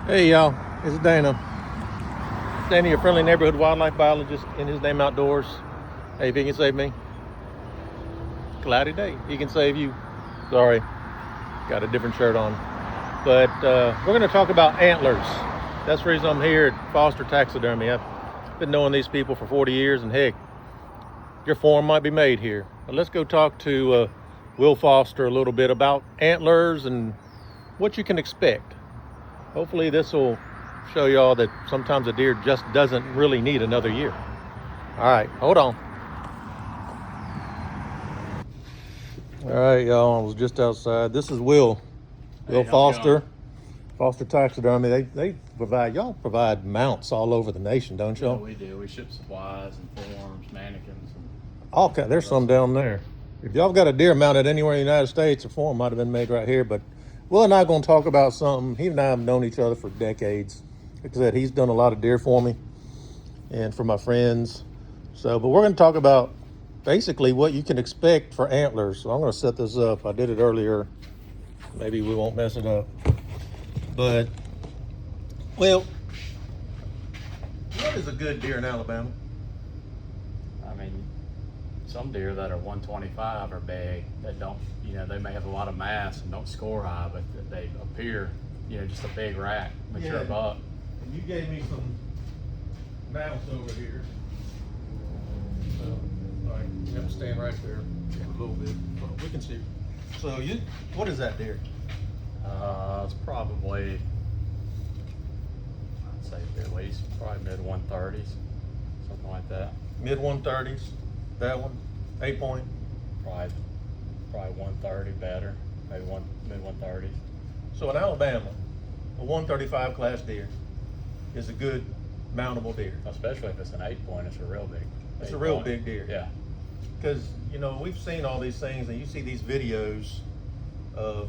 Hey y'all, it's Dana. Dana, your friendly neighborhood wildlife biologist in his name outdoors. Hey, if he can save me, cloudy day. He can save you. Sorry, got a different shirt on. But we're going to talk about antlers. That's the reason I'm here at Foster Taxidermy. I've been knowing these people for 40 years, and heck, your form might be made here. But let's go talk to Will Foster a little bit about antlers and what you can expect. Hopefully this will show y'all that sometimes a deer just doesn't really need another year. All right, hold on. All right, y'all, I was just outside. This is Will Foster, Foster Taxidermy. They provide mounts all over the nation, don't y'all? Yeah, we do. We ship supplies and forms, mannequins. Okay, there's some down there. If y'all got a deer mounted anywhere in the United States, a form might have been made right here, but Will and I are going to talk about something. He and I have known each other for decades. Like I said, he's done a lot of deer for me and for my friends. But we're going to talk about basically what you can expect for antlers. So I'm going to set this up. I did it earlier. Maybe we won't mess it up. But, well, what is a good deer in Alabama? I mean, some deer that are 125 are big, that don't, they may have a lot of mass and don't score high, but they appear, just a big rack, mature buck. And you gave me some mounts over here. So, all right, you have to stand right there a little bit. We can see. So what is that deer? It's probably, I'd say at least probably mid 130s, something like that. Mid 130s. That one, 8-point. Probably 130 better, maybe mid 130s. So in Alabama, a 135 class deer is a good mountable deer. Especially if it's an 8-point, it's a real big. It's a real big deer. Yeah. Because, we've seen all these things, and you see these videos of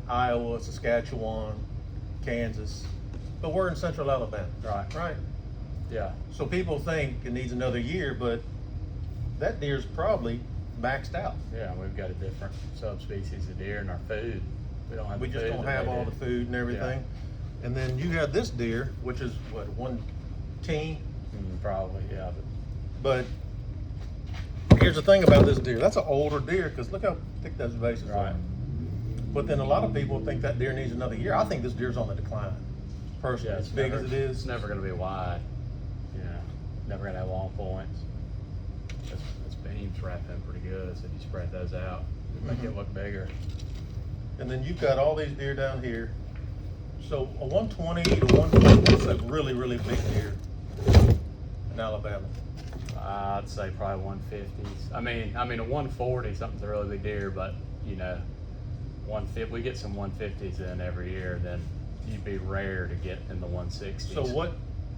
Iowa, Saskatchewan, Kansas, but we're in central Alabama. Right? Yeah. So people think it needs another year, but that deer's probably maxed out. Yeah, we've got a different subspecies of deer in our food. We just don't have all the food and everything. Yeah. And then you have this deer, which is what, 110? Probably, yeah. But here's the thing about this deer. That's an older deer, because look how thick those bases are. But then a lot of people think that deer needs another year. I think this deer's on the decline, personally. Yeah, as big as it is. It's never going to be wide. Never going to have long points. Its beams wrap in pretty good, so if you spread those out, it make it look bigger. And then you've got all these deer down here. So a 120 to 140 is a really, really big deer in Alabama. I'd say probably 150s. I mean a 140 something's a really big deer, but 150, we get some 150s in every year. Then you'd be rare to get in the 160s. So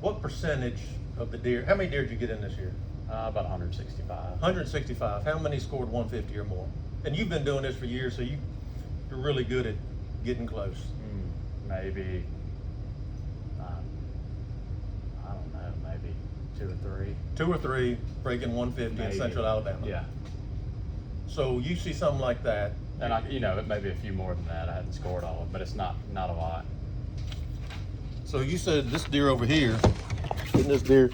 what percentage of the deer? How many deer did you get in this year? About 165. 165. How many scored 150 or more? And you've been doing this for years, so you're really good at getting close. Maybe, I don't know, maybe 2 or 3. 2 or 3 breaking 150 maybe. In central Alabama. Yeah. So you see something like that. And it may be a few more than that. I haven't scored all of them, but it's not a lot. So you said this deer over here, isn't this deer,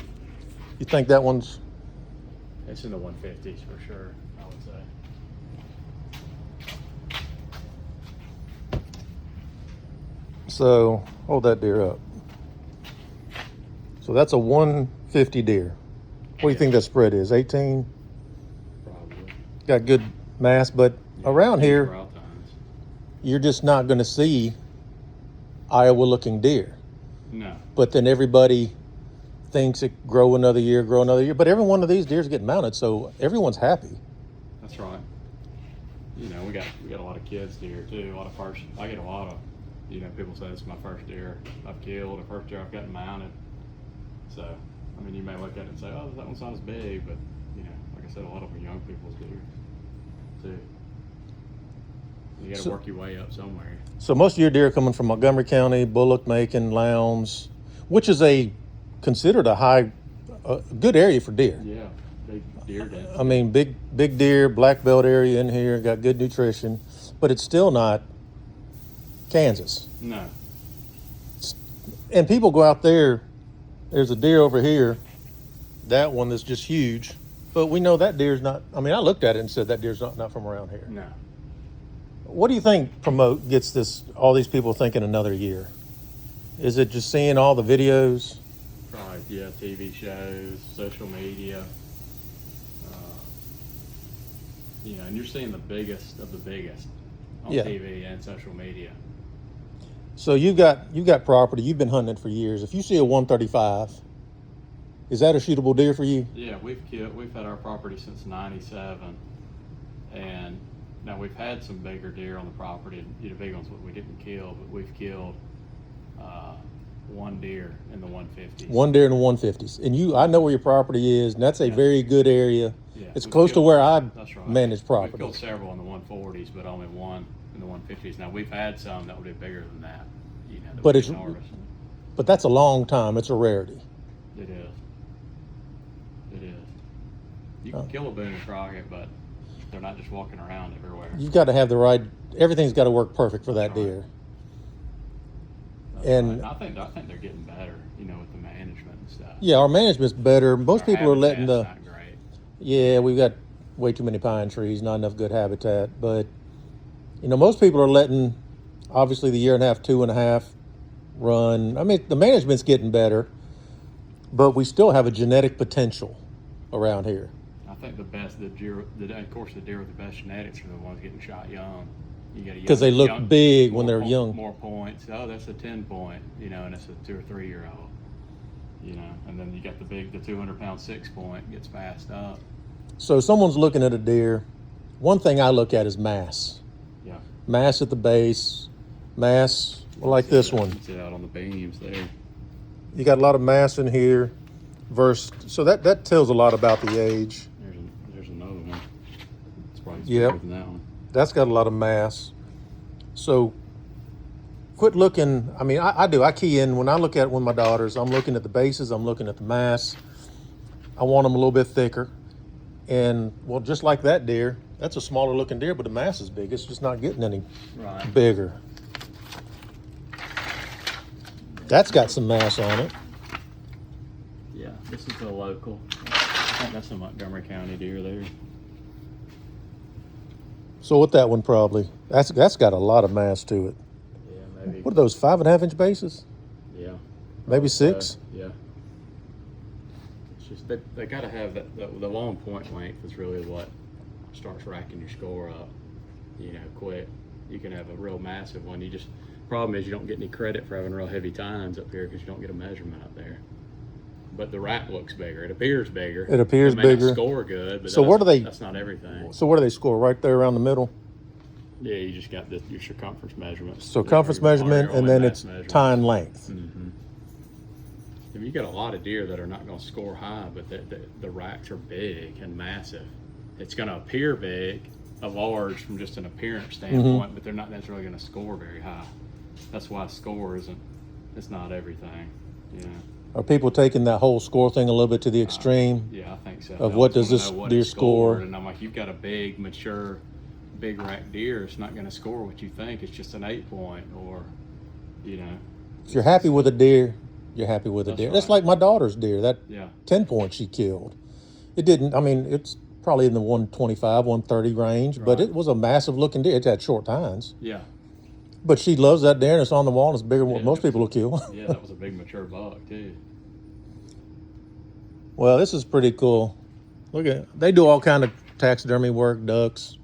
you think that one's? It's in the 150s for sure, I would say. So hold that deer up. So that's a 150 deer. What do you think that spread is? 18? Probably. Got good mass, but around here, you're just not going to see Iowa looking deer. No. But then everybody thinks it grow another year. But every one of these deers get mounted, so everyone's happy. That's right. We got a lot of kids deer too. I get a lot of, people say it's my first deer I've killed, or first deer I've gotten mounted. So, you may look at it and say, oh, that one's not as big, but like I said, a lot of them are young people's deer too. You got to work your way up somewhere. So most of your deer are coming from Montgomery County, Bullock, Macon, Lowndes, which is considered a good area for deer. Yeah, big deer density. I mean, big deer, black belt area in here, got good nutrition, but it's still not Kansas. No. And people go out there. There's a deer over here. That one that's just huge. But we know that deer's not. I mean, I looked at it and said that deer's not from around here. No. What do you think gets all these people thinking another year? Is it just seeing all the videos? Probably, yeah, TV shows, social media. And you're seeing the biggest of the biggest on TV and social media. So you've got property. You've been hunting it for years. If you see a 135, is that a shootable deer for you? Yeah, we've had our property since '97, and now we've had some bigger deer on the property. Big ones we didn't kill, but we've killed one deer in the 150s. One deer in the 150s, and I know where your property is, and that's a very good area. Yeah, it's close to where I right. manage property. We've killed several in the 140s, but only one in the 150s. Now we've had some that would be bigger than that. But that's a long time. It's a rarity. It is. It is. You can kill a Boone and Crockett, but they're not just walking around everywhere. You've got to have the right. Everything's got to work perfect for that deer. And right. I think they're getting better, with the management and stuff. Yeah, our management's better. Most people are letting the. Not great. Yeah, we've got way too many pine trees, not enough good habitat. But most people are letting, obviously, the 1.5 years, 2.5 run. I mean, the management's getting better, but we still have a genetic potential around here. I think of course, the deer with the best genetics are the ones getting shot young. Because they look big when they're young. More points. Oh, that's a 10-point, and it's a 2 or 3 year old. And then you got the 200-pound 6-point gets passed up. So someone's looking at a deer. One thing I look at is mass. Yeah. Mass at the base, mass like this one. You see that on the beams there. You got a lot of mass in here. So that tells a lot about the age. There's another one. It's probably bigger than that one. That's got a lot of mass. So quit looking. I mean, I do. I key in when I look at it with my daughters. I'm looking at the bases. I'm looking at the mass. I want them a little bit thicker. And, well, just like that deer, that's a smaller looking deer, but the mass is big. It's just not getting any bigger. That's got some mass on it. Yeah, this is a local. I think that's a Montgomery County deer there. So what that one probably, that's got a lot of mass to it. Yeah, maybe. What are those, 5.5-inch bases? Yeah. Maybe 6? Yeah. It's just they got to have the long point length is really what starts racking your score up. Quick. You can have a real massive one. Problem is you don't get any credit for having real heavy tines up here because you don't get a measurement up there. But the rack looks bigger. It appears bigger. It appears may bigger. Not score good, but so where do they? That's not everything. So where do they score? Right there around the middle. Yeah, you just got your circumference measurement. Circumference measurement, and then it's tine length. Mm-hmm. I mean, you got a lot of deer that are not going to score high, but the racks are big and massive. It's going to appear big, large from just an appearance standpoint, but they're not necessarily going to score very high. That's why score it's not everything. Are people taking that whole score thing a little bit to the extreme? Yeah, I think so. Of what does this deer score? And I'm like, you've got a big, mature, big rack deer. It's not going to score what you think. It's just an 8-point or, If you're happy with a deer, you're happy with a deer. That's like my daughter's deer. That 10-point she killed. It didn't, I mean, it's probably in the 125, 130 range, but it was a massive looking deer. It had short tines. Yeah. But she loves that deer, and it's on the wall, and it's bigger than what most people will kill. Yeah, that was a big mature buck, too. Well, this is pretty cool. Look at they do all kind of taxidermy work, ducks,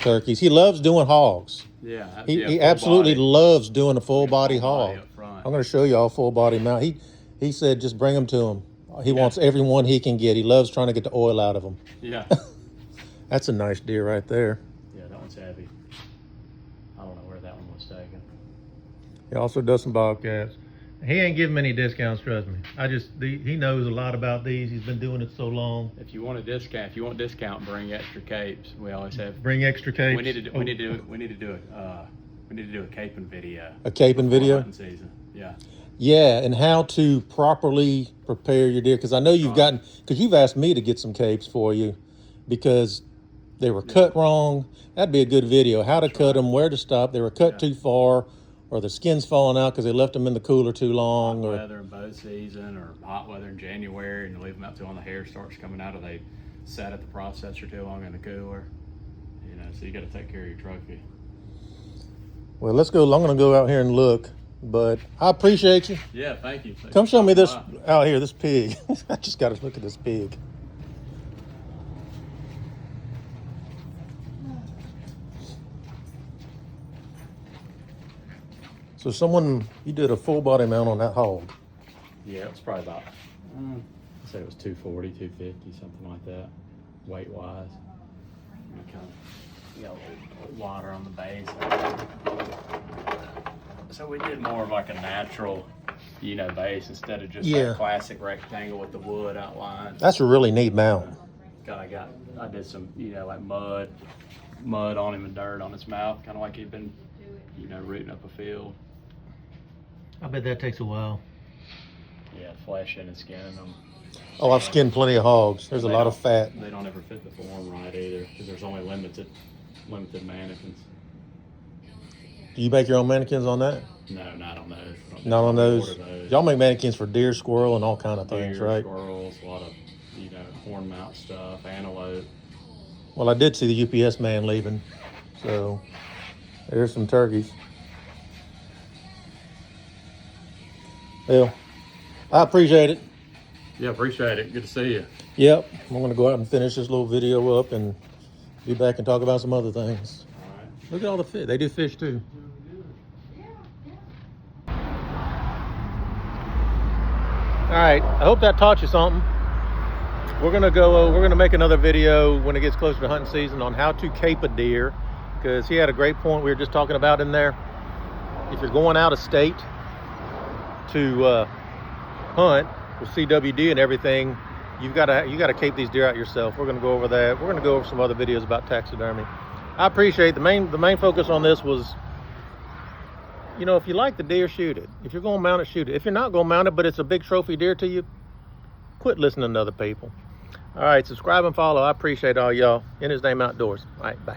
turkeys. He loves doing hogs. Yeah. He absolutely loves doing a full body hog. I'm going to show you all full body mount. He said just bring them to him. He wants everyone he can get. He loves trying to get the oil out of them. Yeah. That's a nice deer right there. Yeah, that one's heavy. I don't know where that one was taken. He also does some bobcats. He ain't giving me any discounts, trust me. He knows a lot about these. He's been doing it so long. If you want a discount, bring extra capes. We always have. Bring extra capes. We need to do a caping video. A caping video? Hunting season. Yeah. Yeah, and how to properly prepare your deer. Because I know you've asked me to get some capes for you because they were cut wrong. That'd be a good video. How to cut them, where to stop. They were cut too far. or their skin's falling out because they left them in the cooler too long. Hot weather in bow season, or hot weather in January, and you leave them out till when the hair starts coming out, or they sat at the processor too long in the cooler. You know, so you got to take care of your trophy. Well, let's go. I'm going to go out here and look, but I appreciate you. Yeah, thank you. Come show me this out here, this pig. I just got to look at this pig. So you did a full body mount on that hog. Yeah, it was probably about, I said it was 240, 250, something like that, weight wise. You got a little water on the base. So we did more of like a natural, base instead of just that classic rectangle with the wood outline. That's a really neat mount. I did some, like mud on him and dirt on his mouth, kind of like he'd been, rooting up a field. I bet that takes a while. Yeah, flesh in and skinning them. Oh, I've skinned plenty of hogs. There's a lot of fat. They don't ever fit the form right either, because there's only limited mannequins. Do you make your own mannequins on that? No, not on those. Not on those? Y'all make mannequins for deer, squirrel, and all kind of things, right? Squirrels, a lot of, horn mount stuff, antelope. Well, I did see the UPS man leaving, so there's some turkeys. Well, I appreciate it. Yeah, appreciate it. Good to see you. Yep, I'm gonna go out and finish this little video up and be back and talk about some other things. All right. Look at all the fish. They do fish too. All right, I hope that taught you something. We're gonna make another video when it gets closer to hunting season on how to cape a deer, because he had a great point we were just talking about in there. If you're going out of state to hunt with CWD and everything, you gotta cape these deer out yourself. We're gonna go over that. We're gonna go over some other videos about taxidermy. I appreciate the main focus on this was, if you like the deer, shoot it. If you're gonna mount it, shoot it. If you're not gonna mount it, but it's a big trophy deer to you, quit listening to other people. All right, subscribe and follow. I appreciate all y'all. In his name, outdoors. All right, bye.